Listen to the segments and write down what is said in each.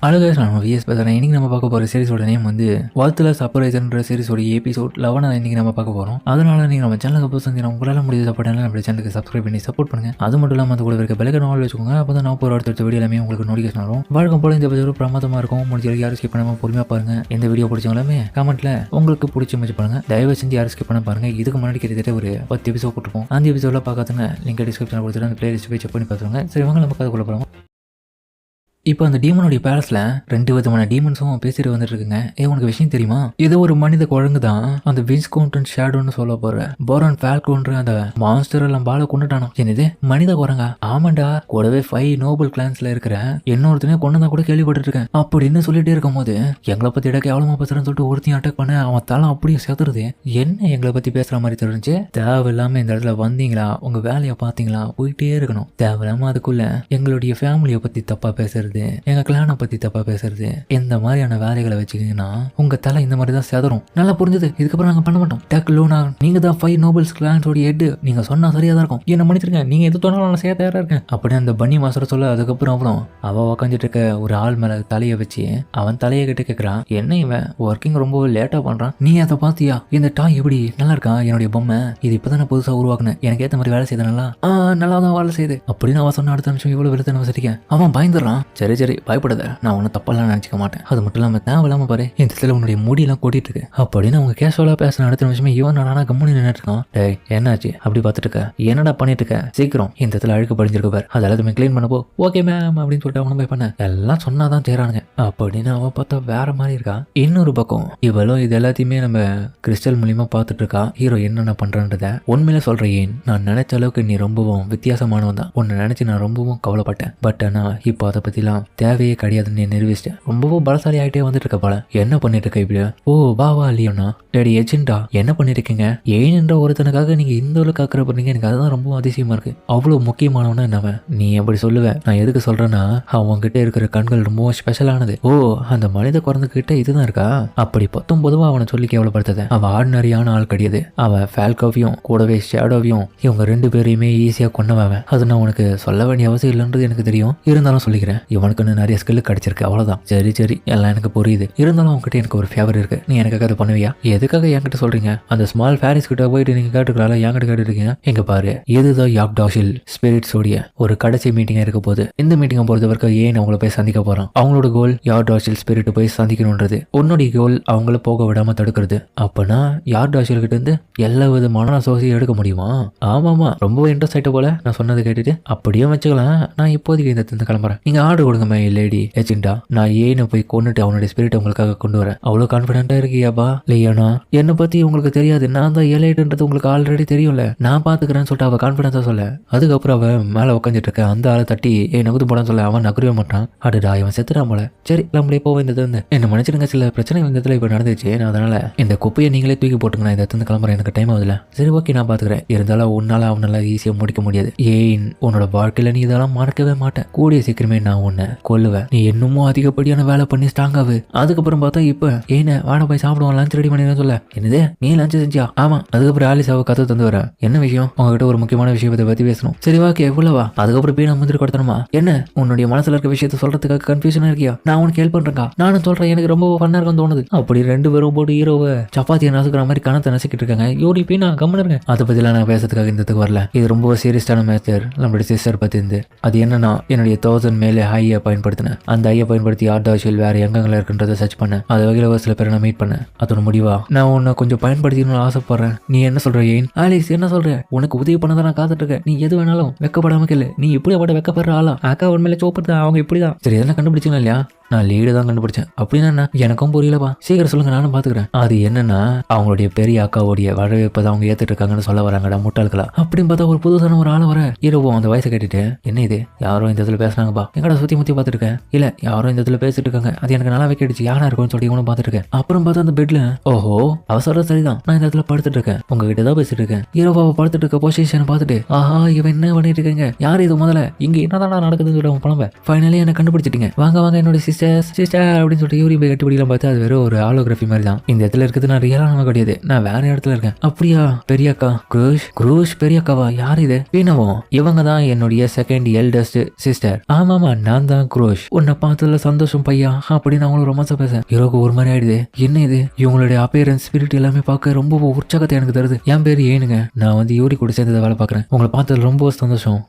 அழகாக நம்ம விஎஸ் பேசுகிறேன். இன்றைக்கி நம்ம பார்க்க போகிற சீரிஸோட நேம் வந்து வாழ்த்துல சர்ப்ரைஸ்ன்ற சீரிஸோட எபிசோட் 11 இன்றைக்கி நம்ம பார்க்க போகிறோம். அதனால் நீங்கள் நம்ம சேனலுக்கு புதுசு வந்து உங்களால் முடிஞ்ச சப்போர்ட்டாக நம்ம சேனலுக்கு சப்ஸ்கிரைப் பண்ணி சப்போர்ட் பண்ணுங்கள். அது மட்டும் இல்லாமல் அது கூட இருக்க பெல்லைக்கன் ஆல் வச்சுக்கோங்க. அப்போ தான் நான் போகிற அடுத்த வீடியோ எல்லாமே உங்களுக்கு நோட்டிஃபிகேஷன் வரும். வழக்கம் போல இந்த எபிசோட் பிரமாதமாக இருக்கும். முடிஞ்ச வரைக்கும் யாரும் ஸ்கிப் பண்ணாமல் பொறுமையாக பாருங்கள். இந்த வீடியோ பிடிச்சவங்களுமே கமெண்ட்டில் உங்களுக்கு பிடிச்ச மாதிரி பண்ணுங்கள். தயவு செஞ்சு யாரும் ஸ்கிப் பண்ண பாருங்கள். இதுக்கு முன்னாடி கிட்டத்தட்ட ஒரு 10 எபிசோட் போட்டுருப்போம். அந்த எபிசோடில் பார்க்காதுங்க லிங்க் டிஸ்கிரிப்ஷனில் கொடுத்துட்டு அந்த பிளேலிஸ்ட் போய் செக் பண்ணி பார்த்துருங்க. சரி வாங்க நம்ம கதை கொள்ள போகிறோம். இப்போ அந்த டீமனுடைய பேலஸ்ல 2 விதமான டீமன்ஸும் பேசிட்டு வந்துட்டு இருக்குங்க. உனக்கு விஷயம் தெரியுமா? ஏதோ ஒரு மனித குழங்கு தான் அந்த வின்ஸ்கவுண்ட் ஷேடோன்னு சொல்ல போற போரான் ஃபால்கோன்ற அந்த மான்ஸ்டர் எல்லாம் பால கொண்டுட்டானோ. என்னது மனித குரங்கா? ஆமாண்டா, கூடவே 5 நோபல் கிளான்ஸ்ல இருக்கிற இன்னொருத்தனே கொண்டுதான் கூட கேள்விப்பட்டு இருக்கேன் அப்படின்னு சொல்லிட்டே இருக்கும் போது எங்களை பத்தி இட கேவலமா பேசுறேன்னு சொல்லிட்டு ஒருத்தையும் அட்டாக் பண்ண அவன் தலை அப்படியே செத்துருது. என்ன எங்களை பத்தி பேசுற மாதிரி தெரிஞ்சு தேவையில்லாம இந்த இடத்துல வந்தீங்களா, உங்க வேலையை பாத்தீங்களா, போயிட்டே இருக்கணும். தேவையில்லாம அதுக்குள்ள எங்களுடைய ஃபேமிலியை பத்தி தப்பா பேசுறது, எங்க கிளானை பத்தி தப்பா பேசுறது, இந்த மாதிரியான வேலைகளை வச்சுக்கிங்கன்னா உங்க தலை இந்த மாதிரி தான் சேதரும். நல்லா புரிஞ்சது. இதுக்கப்புறம் நாங்க பண்ண மாட்டோம். டேக் லூனா, நீங்க தான் 5 நோபல்ஸ் கிளான்ஸோட ஹெட். நீங்க சொன்னா சரியா தான் இருக்கும். என்ன மன்னிச்சிருங்க, நீங்க எது தோணாலும் நான் செய்ய தயாரா இருக்கேன் அப்படின்னு அந்த பன்னி மாஸ்டர் சொல்ல. அதுக்கப்புறம் அவ உக்காந்துட்டு இருக்க ஒரு ஆள் மேல தலையை வச்சு அவன் தலையை கிட்ட கேட்கறான், என்ன இவன் ஒர்க்கிங் ரொம்ப லேட்டா பண்றான், நீ அதை பாத்தியா? இந்த டாய் எப்படி நல்லா இருக்கா? என்னுடைய பொம்மை இது இப்பதான் புதுசா உருவாக்குனேன், எனக்கு ஏத்த மாதிரி வேலை செய்த நல்லா தான் வேலை செய்யுது அப்படின்னு அவன் சொன்ன. அடுத்த நிமிஷம் இவ்வளவு விருத்த வச்சிருக்கேன். அவன் பயந்துடுறான். சரி பயப்படாத, நான் ஒன்னும் தப்பெல்லாம் நினைச்சிக்க மாட்டேன். அது மட்டும் இல்லாம தேவையில்லாம பாரு இந்த இடத்துல உன்னுடைய முடியெல்லாம் கொட்டிட்டு இருக்கு அப்படின்னு அவங்க கேஷுவலா பேசின. அடுத்த நிமிஷமே இவன் நானா கம்முனு நின்றுட்டு இருக்கான். டேய் என்னாச்சு அப்படி பார்த்துட்டு இருக்க? என்னடா பண்ணிட்டு இருக்க? சீக்கிரம் இந்த இடத்துல அழுக்கு படிஞ்சிருக்கு பாரு, அது எல்லாத்தையுமே கிளீன் பண்ணப்போ. ஓகே மேம் அப்படின்னு சொல்லிட்டு அவனும் போய் பண்ண. எல்லாம் சொன்னாதான் செய்யறானுங்க அப்படின்னு அவன் பார்த்தா வேற மாதிரி இருக்கா. இன்னொரு பக்கம் இவளும் இது எல்லாத்தையுமே நம்ம கிறிஸ்டல் மூலியமா பார்த்துட்டு இருக்கா. ஹீரோ என்னென்ன பண்றன்றத உண்மையில சொல்றேன். நான் நினைச்ச அளவுக்கு நீ ரொம்பவும் வித்தியாசமானவன் தான். உன்னை நினைச்சு நான் ரொம்பவும் கவலைப்பட்டேன். பட் ஆனா இப்போ அதை பத்திலாம் தேவையே கிடையாதுன்னு நிரூபிச்சிட்டேன். ரொம்பவும் பலசாலி ஆகிட்டே வந்துட்டு இருக்க போல. என்ன பண்ணிட்டு இருக்க இப்படியா? ஓ பாவா லியோனா, டேடி ஏஜென்டா, என்ன பண்ணிட்டு இருக்கீங்க? ஏன் என்ற ஒருத்தனுக்காக நீங்க இந்த அளவுக்கு அக்கறை பண்ணீங்க. எனக்கு அதுதான் ரொம்ப அதிசயமா இருக்கு. அவ்வளவு முக்கியமானவனா என்னவன்? நீ எப்படி சொல்லுவேன்? நான் எதுக்கு சொல்றேன்னா அவன்கிட்ட இருக்கிற கண்கள் ரொம்பவும் ஸ்பெஷலானது. ஓ அந்த மனித குழந்தைகிட்ட இதுதான் இருக்கா? அப்படி 19 அவனை சொல்லி கேவலப்படுத்தத. அவன் ஆர்டினரியான ஆள் கிடையாது. அவன் ஃபால்கோவையும் கூடவே ஷேடோவையும் இவங்க 2 பேரையுமே ஈஸியா கொன்னவன். அது நான் உனக்கு சொல்ல வேண்டிய அவசியம் இல்லைன்றது எனக்கு தெரியும். இருந்தாலும் சொல்லிக்கிறேன், இவனுக்குன்னு நிறைய ஸ்கில் கிடைச்சிருக்கு, அவ்வளவுதான். சரி எல்லாம் எனக்கு புரியுது. இருந்தாலும் உங்ககிட்ட எனக்கு ஒரு ஃபேவர் இருக்கு. நீ எனக்காக அதை பண்ணுவியா? எதுக்காக என்கிட்ட சொல்றீங்க? அந்த ஸ்மால் ஃபேரிஸ் கிட்ட போயிட்டு நீங்க கேட்டுக்கலாம்ல, என்கிட்ட கேட்டுருக்கீங்க. எங்க பாரு, இதுதான் யாக்டாஷில் ஸ்பிரிட்ஸோடைய ஒரு கடைசி மீட்டிங்கா இருக்க போகுது. இந்த மீட்டிங்கை பொறுத்த வரைக்கும் ஏன் அவங்கள போய் சந்திக்க போறான்? அவங்களோட கோல் யாக்டாஷில் ஸ்பிரிட் போய் சந்திக்கணும்ன்றது. உன்னுடைய கோல் அவங்கள போக விடாம தடுக்கிறது. அப்பனா யாக்டாஷில் கிட்ட இருந்து எல்லா விதமான சோசியை எடுக்க முடியுமா? ஆமாமா, ரொம்ப இன்ட்ரெஸ்ட் ஆயிட்ட போல. நான் சொன்னதை கேட்டுட்டு அப்படியே வச்சுக்கலாம். நான் இப்போதைக்கு இந்த கிளம்புறேன். நீங்க ஆர்டர் கொடுங்க மை லேடி ஏஜென்டா. நான் ஏன்னு போய் கொண்டுட்டு அவனுடைய ஸ்பிரிட் உங்களுக்காக கொண்டு வரேன். அவ்வளவு கான்பிடண்டா இருக்கியாப்பா? இல்லையானா என்னை பத்தி உங்களுக்கு தெரியாது, நான் தான் ஏலேட்டுன்றது உங்களுக்கு ஆல்ரெடி தெரியும்ல, நான் பாத்துக்கிறேன்னு சொல்லிட்டு அவ கான்பிடன்ஸா சொல்ல. அதுக்கப்புறம் அவன் மேல உட்காந்துட்டு இருக்க அந்த ஆளை தட்டி நகுது போடான்னு சொல்ல. அவன் நகரவே மாட்டான். அடுடா இவன் செத்துறான் போல. சரி நம்மளே போக இந்த என்ன மன்னிச்சிடுங்க, சில பிரச்சனை இந்த இடத்துல இப்ப நடந்துச்சு. நான் அதனால இந்த குப்பையை நீங்களே தூக்கி போட்டுங்க. நான் இந்த இடத்துல கிளம்புறேன், எனக்கு டைம் ஆகுதுல. சரி ஓகே நான் பாத்துக்கிறேன். இருந்தாலும் உன்னால அவனால ஈஸியா முடிக்க முடியாது. ஏன் உன்னோட வாழ்க்கையில நீ இதெல்லாம் மறக்கவே மாட்டேன். கூடிய சீக்கிரமே நான் உன்னை கொல்லுவேன். நீ இன்னமும் அதிகப்படியான வேலை பண்ணி ஸ்ட்ராங் ஆகு. அதுக்கப்புறம் பார்த்தா இப்ப ஏன வாட போய் சாப்பிடுவோம், லஞ்ச் ரெடி பண்ணி சொல்ல. என்னது நீ லஞ்ச் செஞ்சியா? ஆமா. அதுக்கப்புறம் ஆலிசாவை கத்து தந்து வர. என்ன விஷயம்? உங்ககிட்ட ஒரு முக்கியமான விஷயத்தை பத்தி பேசணும். சரி ஓகே எவ்வளவா? அதுக்கப்புறம் போய் நான் முந்திரி கொடுத்தணுமா? என்ன உன்னுடைய மனசுல இருக்க விஷயத்த சொல்றதுக்காக கன்ஃபியூஷனா இருக்கியா? நான் உனக்கு ஹெல்ப் பண்றேன். நானும் சொல்றேன், எனக்கு ரொம்ப ஃபன்னா இருக்கும் தோணுது. அப்படி 2 பேரும் போட்டு ஹீரோவை சப்பாத்தியை நசுக்கிற மாதிரி கணத்தை நசுக்கிட்டு இருக்காங்க. யோடி போய் நான் கம்மன் இருக்கேன். அதை பத்திலாம் நான் பேசுறதுக்காக இந்த வரல. இது ரொம்ப சீரியஸான மேட்டர். நம்மளுடைய சிஸ்டர் பத்தி இருந்து. அது என்னன்னா என்னுடைய 1000 மேலே ஹையை பயன்படுத்தினேன். அந்த ஐயை பயன்படுத்தி யாக்டாஷில் வேற எங்கெல்லாம் இருக்குன்றதை சர்ச் பண்ணேன். அது வகையில் ஒரு சில பேரை நான் மீட் பண்ணேன். அதோட முடிவா நான் உன்னை கொஞ்சம் பயன்படுத்திக்கணும்னு ஆசைப்படுறேன். நீ என்ன சொல்ற? ஏன் ஆலிஸ் என்ன சொல்ற? உனக்கு உதவி பண்ணதான் நான் காத்துட்டு இருக்கேன். நீ எது வேணாலும் வெக்கப்படாம கேளு. நீ இப்படி அவட வெக்கப்படுற ஆளா? அக்கா உண்மையில சோப்படுறா, அவங்க இப்படிதான். சரி இதெல்லாம் கண்டுபிடிச்சீங்க இல்லையா? நான் லீடு தான் கண்டுபிடிச்சேன். அப்படின்னா எனக்கும் புரியலப்பா. சீக்கிரம் சொல்லுங்க, நானும் பாத்துக்கிறேன். அது என்னன்னா அவங்களுடைய பெரிய அக்காவுடைய வரவேற்பதை அவங்க ஏத்துட்டு இருக்காங்கன்னு சொல்ல வராங்கடா முட்டாள்களா. அப்படின்னு பார்த்தா ஒரு புதுசான ஒரு ஆள் வர. இரவும் அந்த வயசை கேட்டுட்டு, என்ன இது யாரோ இந்த இடத்துல பேசுறாங்கப்பா, எங்கடா சுத்தி முத்தி பாத்துட்டு இருக்கேன். இல்ல யாரோ இந்த இடத்துல பேசிட்டு இருக்காங்க. அது எனக்கு நல்லா வைக்கிடுச்சு. யாரா இருக்கும்னு சொல்லி இவனும் பாத்துட்டு இருக்கேன். அப்புறம் பார்த்தா அந்த பெட்ல ஓஹோ அவசரம் சரிதான், நான் இந்த இடத்துல படுத்துட்டு இருக்கேன், உங்ககிட்ட தான் பேசிட்டு இருக்கேன். இரவாவை படுத்துட்டு இருக்க பொசிஷன் பார்த்துட்டு ஆஹா இவன் என்ன பண்ணிட்டு இருக்கீங்க, யார் இது முதல்ல இங்க என்னதான் நடக்குதுன்னு சொல்லி அவன் பழம்ப. ஃபைனலி என்ன கண்டுபிடிச்சிட்டீங்க. வாங்க என்னோட சிஸ்டர் சிஸ்டர் அப்படின்னு சொல்லிட்டு யூரி போய் கட்டிப்பிடிக்கலாம் பார்த்து அது வெறும் ஒரு ஹாலோகிராஃபி மாதிரி தான். இந்த இடத்துல இருக்குது நான் ரியலான கிடையாது, நான் வேற இடத்துல இருக்கேன். அப்படியா பெரியக்கா? குரூஷ் பெரியக்காவா? யார் இது? வீணவும் இவங்க தான் என்னுடைய செகண்ட் எல்டஸ்ட் சிஸ்டர். ஆமாமா நான் தான் குரூஷ். உன்னை பார்த்ததுல சந்தோஷம் பையா அப்படின்னு அவங்களும் ரொமான்ஸா பேச ஹீரோக்கு ஒரு மாதிரி ஆயிடுது. என்ன இது இவங்களுடைய அப்பியரன்ஸ் ஸ்பிரிட் எல்லாமே பார்க்க ரொம்ப உற்சாகத்தை எனக்கு தருது. என் பேரு ஏனுங்க, நான் வந்து யூரி கூட சேர்ந்து வேலை பார்க்குறேன். உங்களை பார்த்தது ரொம்ப சந்தோஷம்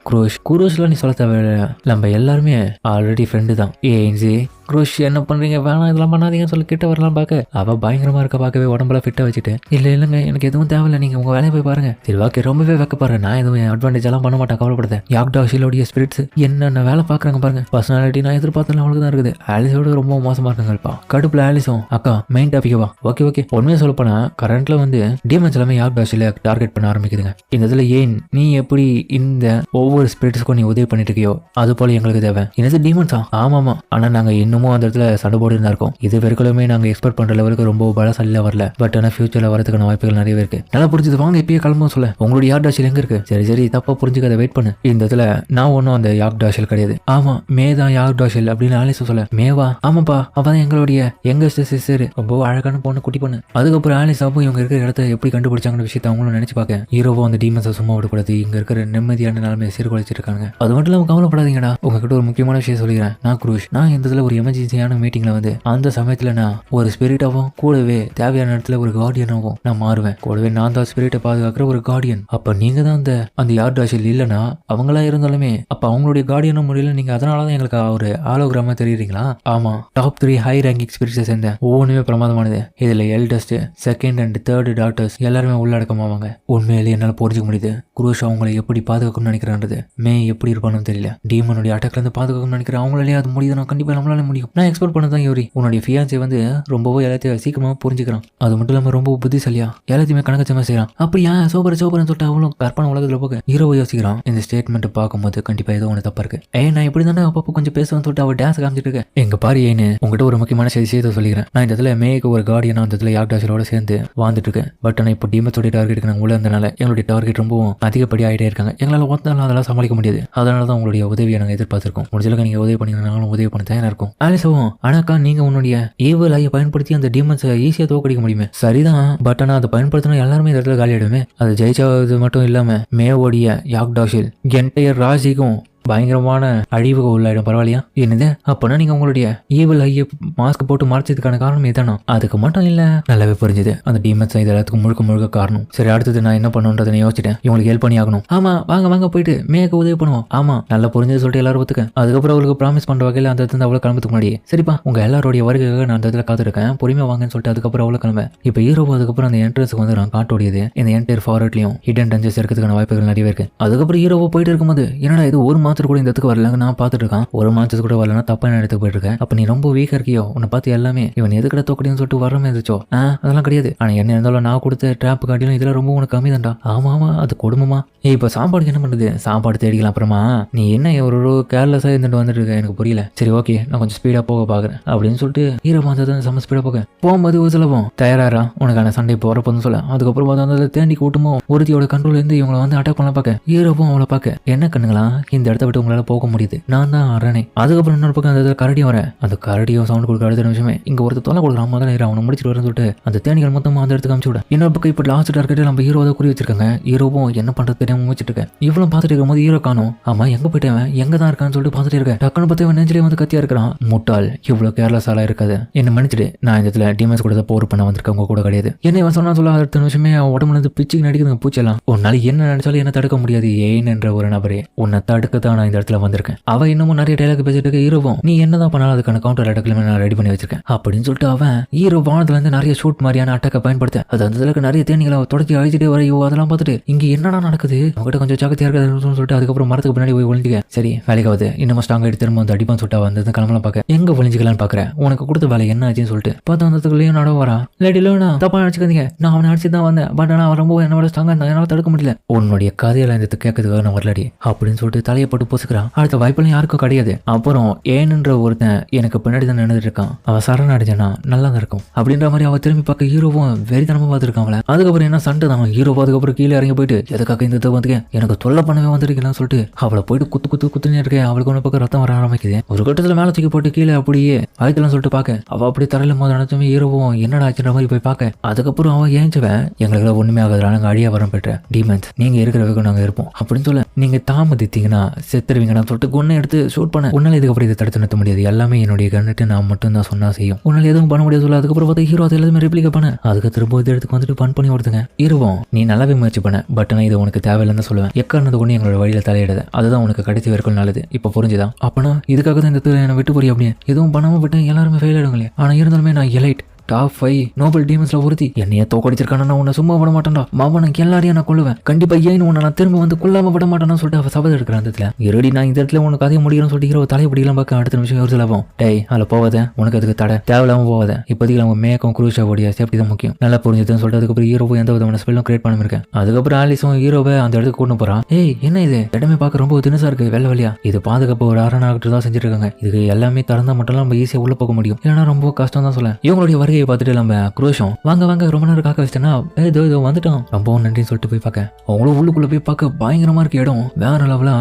குரூஷ்லாம் நீ சொல்ல தேவையில்ல, நம்ம எல்லாருமே ஆல்ரெடி ஃப்ரெண்டு தான். ஏன்ஜி குரூஷ் என்ன பண்றீங்க, வேணாம் இதெல்லாம் பண்ணாதீங்கன்னு சொல்லி கிட்ட வரலாம் பார்க்க அவ பயங்கரமா இருக்க பார்க்கவே உடம்புல ஃபிட்டா வச்சுட்டு இல்லைங்க எனக்கு எதுவும் தேவையில்லை, நீங்க உங்க வேலையை போய் பாருங்க. சரி ஓகே ரொம்பவே வைக்கப்படுறேன், நான் எதுவும் அட்வான்டேஜ் எல்லாம் பண்ண மாட்டேன், கவலைப்படுது. யாக்டாஷிலோடைய ஸ்பிரிட்ஸ் என்னென்ன வேலை பார்க்குறாங்க பாருங்க. பர்சனாலிட்டி நான் எதிர்பார்த்தல அவளுக்கு தான் இருக்குது. ஆலிஸோட ரொம்ப மோசமா இருக்காங்கப்பா. கடுப்புல ஆலிஸும் அக்கா மெயின் டாபிக்கவா? ஓகே உண்மையை சொல்ல போனா கரண்ட்ல வந்து டீமன்ஸ் எல்லாமே யாக்டாஷில டார்கெட் பண்ண ஆரம்பிக்குதுங்க. இந்த இதுல ஏன் நீ எப்படி இந்த ஒவ்வொரு ஸ்பிரிட்ஸ்க்கும் நீ உதவி பண்ணிட்டு இருக்கியோ அது போல எங்களுக்கு தேவை. என்னது டீமன்ஸா? ஆமாமா, ஆனா நாங்க இன்னமும் அந்த இடத்துல சண்டை போட்டு தான் இருக்கோம். இது வரைக்குமே நாங்க எக்ஸ்பெக்ட் பண்ற லெவலுக்கு ரொம்ப பலசாலியா வரல. பட் ஆனா ஃபியூச்சர்ல வரதுக்கான வாய்ப்புகள் நிறைய இருக்கு. நல்லா புரிஞ்சது, வாங்க இப்பயே கிளம்பும் சொல்ல. உங்களுடைய யாக்டாஷில் எங்க இருக்கு? சரி தப்பா புரிஞ்சுக்காத, வெயிட் பண்ணு. இந்த இடத்துல நான் ஒன்னும் அந்த யாக்டாஷில் கிடையாது. ஆமா மேதான் யாக்டாஷில் அப்படின்னு ஆலிஸ் சொல்ல. மேவா? ஆமாப்பா அவதான் எங்களுடைய யங்கஸ்ட் சிஸ்டர், ரொம்ப அழகான பொண்ணு, குட்டி பொண்ணு. அதுக்கப்புறம் ஆலிஸ் அப்போ இவங்க இருக்கிற இடத்த எப்படி கண்டுபிடிச்சாங்கன்னு விஷயத்தை அவங்களும் நினைச்சு பார்க்க ஹீரோவோ அந்த டீமன்ஸை சும்மா விடக்கூடாது, இங்க இருக்கிற நிம்மதியான நிலைமையை சீர்குலைச்சிட்டு இருக்காங்க. அது மட்டும் இல்லாம கவலைப்படாதீங்கடா, உங்ககிட்ட ஒரு முக்கியமான விஷயம் சொல்லிக்கிறேன். நான் குரூஷ், நான் இந்த இடத்துல ஒரு எமர்ஜென்சியான மீட்டிங்ல வந்து அந்த சமயத்துல நான் ஒரு ஸ்பிரிட்டாவும் கூடவே தேவையான இடத்துல ஒரு கார்டியனாகவும் நான் மாறுவேன். கூடவே நான் தான் ஸ்பிரிட்டை பாதுகாக்கிற ஒரு கார்டியன். அப்ப நீங்க தான் அந்த யார்டாஷில் இல்லைன்னா அவங்களா இருந்தாலுமே அப்ப அவங்களுடைய கார்டியனும் முடியல, நீங்க அதனாலதான் எங்களுக்கு ஒரு ஆலோகிராமா தெரியுறீங்களா? ஆமா, டாப் 3 ஹை ரேங்கிங் ஸ்பிரிட்ஸை சேர்ந்த ஒவ்வொன்றுமே பிரமாதமானது. இதுல eldest, second and third doctors எல்லாருமே உள்ளடக்கமாவாங்க. உண்மையிலேயே என்னால புரிஞ்சுக்க முடியுது குரூஷ் அவங்களை எப்படி பாதுகாக்கணும்னு நினைக்கிறான்றது. மே எப்படி இருப்பான்னு தெரியல. டீமனுடைய அட்டாக்ல இருந்து பாதுகாக்கணும்னு நினைக்கிறேன். அவங்களாலே அது முடியுது, கண்டிப்பா நம்மளால முடியும். நான் எக்ஸ்பெக்ட் பண்ணதான் யூரி உன்னுடைய ஃபியான்சி வந்து ரொம்பவே எல்லாத்தையும் சீக்கிரமா புரிஞ்சுக்கிறான். அது மட்டும் இல்லாம ரொம்ப புத்திசாலியா எல்லாத்தையுமே கணக்கச்சமா செய்யறான். அப்படியா சோபர் சொல்லிட்டு அவளும் கற்பனை உலகத்துல போக ஹீரோவை யோசிக்கிறான். இந்த ஸ்டேட்மெண்ட் பார்க்கும்போது கண்டிப்பா ஏதோ ஒன்று தப்பா இருக்கு. நான் இப்படி தானே அப்பப்போ கொஞ்சம் பேசுவேன்னு சொல்லிட்டு அவள் டான்ஸ் காமிச்சிட்டு இருக்கேன். எங்க பாரு ஏன்னு உங்ககிட்ட ஒரு முக்கியமான விஷயத்தை சொல்லிக்கிறேன். நான் இந்த இடத்துல மேக்கு ஒரு கார்டியனா அந்த இடத்துல யாக்டாஷிலோட சேர்ந்து வாழ்ந்துட்டு இருக்கேன். பட் ஆனா இப்போ டீமத்தோட டார்கெட் நாங்கள் உள்ள இருந்தனால எங்களுடைய டார்கெட் ரொம்பவும் அதிகப்படி ஆகிட்டே இருக்காங்க. எங்களால் ஒருத்தாலும் அதெல்லாம் சமாளிக்க முடியாது. அதனால தான் உங்களுடைய உதவியை நாங்கள் எதிர்பார்த்திருக்கோம். முடிஞ்சளவுக்கு நீங்க உதவி பண்ணிங்கனாலும் உதவி பண்ண தயாரா இருக்கும். ஆலிசவும் ஆனாக்கா நீங்க உன்னுடைய ஈவல் ஐயை பயன்படுத்தி அந்த டீமன்ஸை ஈஸியா தோக்கடிக்க முடியுமே. சரிதான், பட் ஆனா அதை பயன்படுத்தினா எல்லாருமே இந்த இடத்துல காலியாடுமே. அது ஜெயிச்சது மட்டும் இல்லாம மேவோடைய யாக்டாஷில் என்டையர் ராசிக்கும் பயங்கரமான அழிவுக்கு உள்ளாயிடும். பரவாயில்லையா? என்னது அப்பனா நீங்க உங்களுடைய ஈவல் ஐய மாஸ்க் போட்டு மறைச்சதுக்கான காரணம் இதுதானா? அதுக்கு மட்டும் இல்ல, நல்லாவே புரிஞ்சுது. அந்த டீமன்ஸ் இது எல்லாத்துக்கும் முழுக்க காரணம். சரி அடுத்தது நான் என்ன பண்ணுன்றதை யோசிச்சிட்டேன். இவங்களுக்கு ஹெல்ப் பண்ணி ஆகணும். ஆமா வாங்க போயிட்டு மேக்கு உதவி பண்ணுவோம். ஆமா நல்லா புரிஞ்சது சொல்லிட்டு எல்லாரும் ஒத்துக்க. அதுக்கப்புறம் அவளுக்கு ப்ராமிஸ் பண்ற வகையில் அந்த இடத்துல அவ்வளவு கிளம்புறதுக்கு முன்னாடி சரிப்பா உங்க எல்லாருடைய வருகைக்காக நான் அந்த இடத்துல காத்திருக்கேன், பொறுமையா வாங்கன்னு சொல்லிட்டு அதுக்கப்புறம் அவ்வளவு கிளம்ப. இப்ப ஹீரோ அதுக்கப்புறம் அந்த என்ட்ரன்ஸுக்கு வந்து நான் காட்டோடியது இந்த என்டையர் ஃபாரட்லயும் ஹிடன் டஞ்சஸ் இருக்கிறதுக்கான வாய்ப்புகள் நிறைய இருக்கு. அதுக்கப்புறம் ஹீரோவோ போயிட்டு இருக்கும்போது என்னடா இது ஒரு மாத்திரம் கூட இந்த இடத்துக்கு வரல நான் பாத்துட்டு இருக்கான். ஒரு மாசத்து கூட வரலன்னா தப்பா இடத்துக்கு போயிட்டு இருக்கேன். அப்ப நீ ரொம்ப வீக்கா இருக்கியோ, உன்னை பார்த்து எல்லாமே இவன் எதுக்கட தோக்கடின்னு சொல்லிட்டு வரமே இருந்துச்சோ. அதெல்லாம் கிடையாது. ஆனா என்ன இருந்தாலும் நான் கொடுத்த ட்ராப் காட்டிலும் இதெல்லாம் ரொம்ப உனக்கு கம்மி தான்டா. ஆமா அது கொடுமமா. இப்ப சாப்பாடுக்கு என்ன பண்றது? சாப்பாடு தேடிக்கலாம். அப்புறமா நீ என்ன ஒரு கேர்லெஸ்ஸா இருந்துட்டு வந்துட்டு இருக்க, எனக்கு புரியல. சரி ஓகே நான் கொஞ்சம் ஸ்பீடா போக பாக்குறேன் அப்படின்னு சொல்லிட்டு ஹீரோ வந்தது செம்ம ஸ்பீடா போகும்போது ஒரு சுலபம் தயாரா உனக்கான சண்டை போறப்போன்னு சொல்ல. அதுக்கப்புறம் அந்த தேண்டி கூட்டமும் ஒருத்தியோட கண்ட்ரோல் இருந்து இவங்களை வந்து அட்டாக் பண்ண பார்க்க ஹீரோவும் அவளை பார்க்க என்ன கண்ணுங்களா இந்த இடத்த விட்டு உங்களால போக முடியும். நான் தான் அரணை. அதுக்கப்புறம் இன்னொரு பக்கம் அந்த கரடியும் வரேன். அந்த கரடியும் சவுண்ட் கொடுக்க அடுத்த நிமிஷமே இங்க ஒருத்தர் தொலை கொடுக்குற அம்மா தான் அவனை முடிச்சுட்டு வரேன்னு சொல்லிட்டு அந்த தேனிகள் மொத்தமா அந்த இடத்துக்கு அனுப்பிச்சு விட. இன்னொரு பக்கம் இப்போ லாஸ்ட் டார்கெட் நம்ம ஹீரோ தான் குறி வச்சிருக்காங்க. ஹீரோவும் என்ன பண்றது தெரியாம முடிச்சிட்டு இருக்கேன். இவ்வளவு பார்த்துட்டு இருக்கும் போது ஹீரோ காணும். ஆமா எங்க போயிட்டேன், எங்க தான் இருக்கான்னு சொல்லிட்டு பார்த்துட்டு இருக்கேன். டக்குன்னு பார்த்து நெஞ்சிலே வந்து கத்தியா இருக்கிறான். முட்டாள், இவ்வளவு கேர்லெஸ்ஸாலாம் இருக்காது. என்ன மன்னிச்சிட்டு, நான் இந்த இடத்துல டீமன்ஸ் கூட போர் பண்ண வந்திருக்கேன், உங்க கூட கிடையாது. என்ன இவன் சொன்னா சொல்ல அடுத்த நிமிஷமே உடம்புல இருந்து பிச்சுக்கு நடிக்குதுங்க பூச்செல்லாம். உன்னால என்ன நினைச்சாலும் என்ன தடுக்க முடியாது ஏன் என்ற ஒரு நபரே உன்னை தடுக்க தான் நான் இந்த இடத்துல வந்திருக்கேன். அவ இன்னமும் நிறைய டைலாக் பேசிட்டு இருக்க. ஹீரோவும் நீ என்னதான் பண்ணாலும் அதுக்கான கவுண்டர் அட்டாக்ல நான் ரெடி பண்ணி வச்சிருக்கேன் அப்படின்னு சொல்லிட்டு அவன் ஹீரோ வானத்துல இருந்து நிறைய ஷூட் மாதிரியான அட்டாக்கை பயன்படுத்த அது அந்த அளவுக்கு நிறைய தேனிகளை தொடச்சி அழிச்சிட்டே வரையோ. அதெல்லாம் பார்த்துட்டு இங்க என்னடா நடக்குது, அவங்ககிட்ட கொஞ்சம் ஜாக்கிரதையா இருக்காதுன்னு சொல்லிட்டு அதுக்கப்புறம் மரத்துக்கு பின்னாடி போய் ஒழிஞ்சிக்க. சரி வேலைக்காவது இன்னும் ஸ்ட்ராங் ஆகிட்டு திரும்ப வந்து அடிப்பான்னு சொல்லிட்டு வந்து கிளம்பலாம் பார்க்க எங்க ஒழிஞ்சிக்கலான்னு பாக்குறேன். உனக்கு கொடுத்த வேலை என்ன ஆச்சுன்னு சொல்லிட்டு பார்த்தா வந்ததுக்குள்ளேயும் நட வரா. லேடிலோனா தப்பா நினைச்சுக்காதீங்க, நான் அவனை அடிச்சு தான் வந்தேன். பட் ஆனா அவன் ரொம்ப என்னோட ஸ்ட்ராங்கா இருந்தா என்னால தடுக்க முடியல. உன்னுடைய கதையில இந்த கேட்கறதுக்காக நான் வரலடி அப்படின்னு சொல்லிட்டு தலையை போட்டு போட்டு பொசுக்கிறான். அடுத்த வாய்ப்பெல்லாம் யாருக்கும் கிடையாது. அப்புறம் ஏன்ன்ற ஒருத்தன் எனக்கு பின்னாடி தான் நின்றுட்டு இருக்கான். அவன் சரண் அடிச்சானா நல்லா தான் இருக்கும் அப்படின்ற மாதிரி அவ திரும்பி பார்க்க ஹீரோவும் வெறித்தனமா பார்த்துருக்கான் அவளை. அதுக்கப்புறம் என்ன சண்டை தான். ஹீரோ அதுக்கப்புறம் கீழே இறங்கி போயிட்டு எதுக்காக இந்த வந்துக்கேன் எனக்கு தொல்லை பண்ணவே வந்துருக்கேன்னு சொல்லிட்டு அவளை போயிட்டு குத்துனே இருக்கேன். அவளுக்கு ஒன்று பக்கம் ரத்தம் வர ஆரம்பிக்குது. ஒரு கட்டத்தில் மேலே தூக்கி போட்டு கீழே அப்படியே ஆயத்தெல்லாம் சொல்லிட்டு பார்க்க அவள் அப்படி தரையில போது நினைச்சுமே ஹீரோவும் என்னடா ஆச்சுன்ற மாதிரி போய் பார்க்க அதுக்கப்புறம் அவன் ஏஞ்சவன் எங்களுக்கு ஒண்ணுமே ஆகாது நாங்கள் அடியா வரம் பெற்ற டீமன்ஸ் நீங்க இருக்கிற வரைக்கும் நாங்கள் இருப்போம் அப்படின்னு சொல்ல நீங்க தாமதித்தீங்கன்னா செத்துருவீங்கன்னா சொல்லிட்டு கொன்னை எடுத்து ஷூட் பண்ண உன்னால இதுக்கப்புறம் இதை தடுத்து நிறுத்த முடியாது எல்லாமே என்னுடைய கண்ணிட்டு நான் மட்டும் தான் சொன்னா செய்யும் உன்னால எதுவும் பண்ண முடியாது சொல்ல அதுக்கப்புறம் பார்த்தா ஹீரோ அதை எல்லாமே ரெப்ளிகா பண்ண அதுக்கு திரும்ப இது எடுத்து வந்துட்டு பன் பண்ணி கொடுத்துங்க ஹீரோவும் நீ நல்லாவே முயற்சி பண்ண பட் நான் இதை உனக்கு தேவையில்லைன்னு சொல்லுவேன் எக்காரணத்தை கொண்டு எங்களோட வழியில தலையிடாது அதுதான் உனக்கு கடைசி வரைக்கும் நல்லது இப்போ புரிஞ்சுதான் அப்பனா இதுக்காக தான் இந்த என்னை விட்டு போறிய அப்படியே எதுவும் பண்ணாம விட்டேன் எல்லாருமே ஃபெயில் ஆயிடுங்களே ஆனா இருந்தாலுமே நான் எலைட் டாப் 5 நோபல் டீமன்ஸ்ல ஒருத்தி என்னைய தோக்கடிச்சிருக்கான உன்னை சும்மா விட மாட்டேன்டா மாமனுக்கு எல்லாரையும் நான் கொள்ளுவேன் கண்டிப்பா ஏன் உன்னை நான் திரும்ப வந்து கொல்லாம விட மாட்டேன்னு சொல்லிட்டு அவ சபதம் எடுக்கிற அந்த இடத்துல இருடி நான் இந்த இடத்துல உனக்கு கதையை முடிகிறேன்னு சொல்லிட்டு ஒரு தலைப்படியெல்லாம் பார்க்க அடுத்த நிமிஷம் ஒரு சிலவும் டேய் அதில் போவாத உனக்கு அதுக்கு தடை தேவையில்லாம போவாத இப்போதைக்கு நம்ம மேக்கும் குரூஷாவோடைய சேஃப்டி தான் முக்கியம் நல்லா புரிஞ்சுதுன்னு சொல்லிட்டு அதுக்கப்புறம் ஹீரோவும் எந்த விதமான ஸ்பெல்லும் கிரியேட் பண்ண இருக்கேன் அதுக்கப்புறம் ஆலிஸும் ஹீரோவை அந்த இடத்துக்கு கூட்டு போறான் ஏய் என்ன இது இடமே பார்க்க ரொம்ப தினசா இருக்கு வெள்ள வழியா இது பாதுகாப்பு ஒரு அரணாகிட்டு தான் செஞ்சுட்டு இருக்காங்க இதுக்கு எல்லாமே திறந்தா மட்டும் நம்ம ஈஸியா உள்ள போக முடியும் ஏன்னா ரொம்ப கஷ்டம் தான் சொல்ல இவங்களுடைய வருகையை பார்த்துட்டு நம்ம குரோஷம் வாங்க ரொம்ப நேரம் காக்க வச்சிட்டேன்னா ஏதோ வந்துட்டோம் ரொம்ப நன்றின்னு சொல்லிட்டு போய் பார்க்க அவங்களும் உள்ளுக்குள்ள போய் பார்க்க பயங்கரமா இருக்கு இடம் வேற லெவலா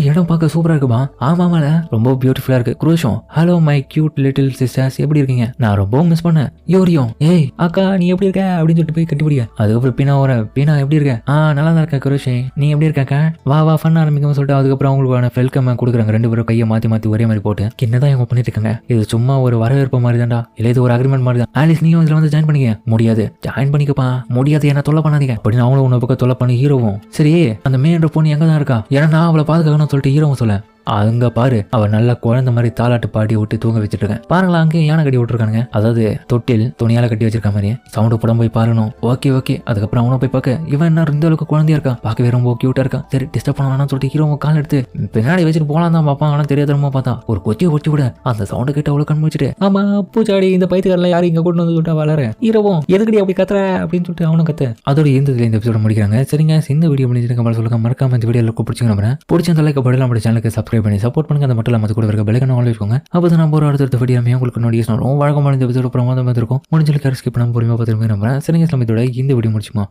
இடம் பார்க்க சூப்பரா இருக்குப்பா ஆமாமால ரொம்ப பியூட்டிஃபுல்லா இருக்கு குரோஷம் hello my cute little sisters எப்படி இருக்கீங்க நான் ரொம்ப மிஸ் பண்ணேன் யோரியும் ஏய் அக்கா நீ எப்படி இருக்க அப்படின்னு சொல்லிட்டு போய் கட்டிப்பிடிக்க அதுக்கப்புறம் பீனா எப்படி இருக்க நல்லா தான் இருக்க குரோஷே நீ எப்படி இருக்காக்கா வா ஃபன் ஆரம்பிக்கும் சொல்லிட்டு அதுக்கப்புறம் அவங்களுக்கான வெல்கம் கொடுக்குறாங்க ரெண்டு பேரும் கையை மாத்தி ஒரே மாதிரி போட்டு என்னதான் இவங்க பண்ணிட்டு இருக்காங்க இது சும்மா ஒரு வரவேற்பு மாதிரி தான்டா இல்ல இது ஒரு அக்ரிமெண்ட் மாதிரி தான் ஆலிஸ் நீயும் இதுல வந்து ஜாயின் பண்ணிக்க முடியாது ஜாயின் பண்ணிக்கப்பா முடியாது என்ன தொல்லை பண்ணாதீங்க அப்படின்னு அவங்களும் உன்னை பக்கம் தொல்லை பண்ணி ஹீரோவும் சரி அந்த மேன்ற பொண்ணு எங்க தான் இருக்கா ஏன்னா நான் அவளை பாதுகாக்கணும்னு சொல்லிட்டு ஹீரோவும் சொல்ல அங்க பாரு அவ நல்ல குழந்தை மாதிரி தாலாட்டு பாடி விட்டு தூங்க வச்சுட்டு இருக்கேன் பாருங்களா அங்கேயும் யானை கட்டி விட்டுருக்காங்க அதாவது தொட்டில் துணியால கட்டி வச்சிருக்க மாதிரி சவுண்டு படம் போய் பாருணும் ஓகே அதுக்கப்புறம் அவனும் போய் பார்க்க இவன் என்ன இந்த அளவுக்கு குழந்தையா இருக்கா பார்க்கவே ரொம்ப கியூட்டா இருக்கா சரி டிஸ்டர்ப் பண்ண வேணாம்னு சொல்லிட்டு ஹீரோ கால் எடுத்து பின்னாடி வச்சுட்டு போலாம் தான் பார்ப்பான் ஆனா தெரியாதமா பார்த்தா ஒரு கொச்சியை ஒட்டி விட அந்த சவுண்டு கிட்ட அவ்வளவு கண் வச்சுட்டு ஆமா பூச்சாடி இந்த பைத்துக்காரில் யாரும் இங்க கொண்டு வந்து விட்டா வளர ஹீரோவும் எதுக்கடி அப்படி கத்துற அப்படின்னு சொல்லிட்டு அவனும் கத்து அதோட இந்த எபிசோட முடிக்கிறாங்க சரிங்க இந்த வீடியோ முடிஞ்சிருக்க சொல்லுங்க மறக்காம இந்த வீடியோ பிடிச்சிங்க லைக் பண்ணி நம்ம சேனலுக்கு சப்ஸ்கிரைப் பண்ணி சப்போர்ட் பண்ணுங்க அது மட்டும் இல்லாமல் கூட இருக்க பெல்லைக்கான ஆல் வச்சுக்கோங்க அப்போ தான் நம்ம ஒரு அடுத்த வீடியோ உங்களுக்கு நோட்டிஃபிகேஷன் வரும் வழக்கமான இந்த எபிசோட பிரமாதமாக இருக்கும் முடிஞ்சலுக்கு ஸ்கிப் பண்ணாமல் பொறுமையாக பார்த்துருமே நம்புறேன் சரிங்க இதோட இந்த வீடியோ முடிச்சுமா